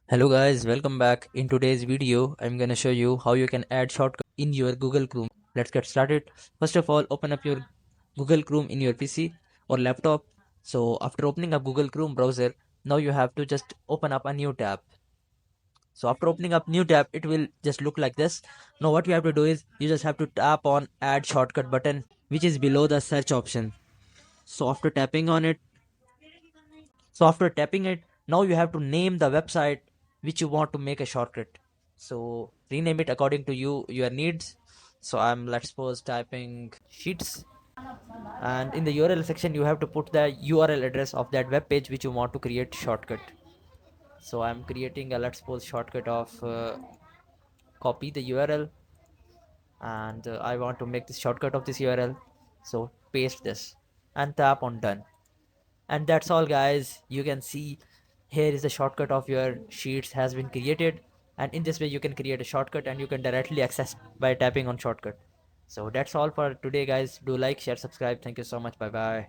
Hello guys, welcome back. In today's video, I'm gonna show you how you can add shortcut in your Google Chrome. Let's get started. First of all, open up your Google Chrome in your PC or laptop. So after opening up Google Chrome browser, now you have to just open up a new tab. So after opening up new tab, it will just look like this. Now what you have to do is you just have to tap on add shortcut button, which is below the search option. So after tapping on it, So after tapping it, now you have to name the website which you want to make a shortcut. So rename it according to your needs. So I'm, let's suppose, typing sheets, and in the URL section you have to put the URL address of that web page which you want to create shortcut. So I'm creating a, let's suppose, shortcut of copy the URL, and I want to make this shortcut of this URL. So paste this and tap on done. And that's all guys. You can see here is the shortcut of your sheets has been created, and in this way you can create a shortcut and you can directly access by tapping on shortcut. So that's all for today guys. Do like, share, subscribe. Thank you so much. Bye bye.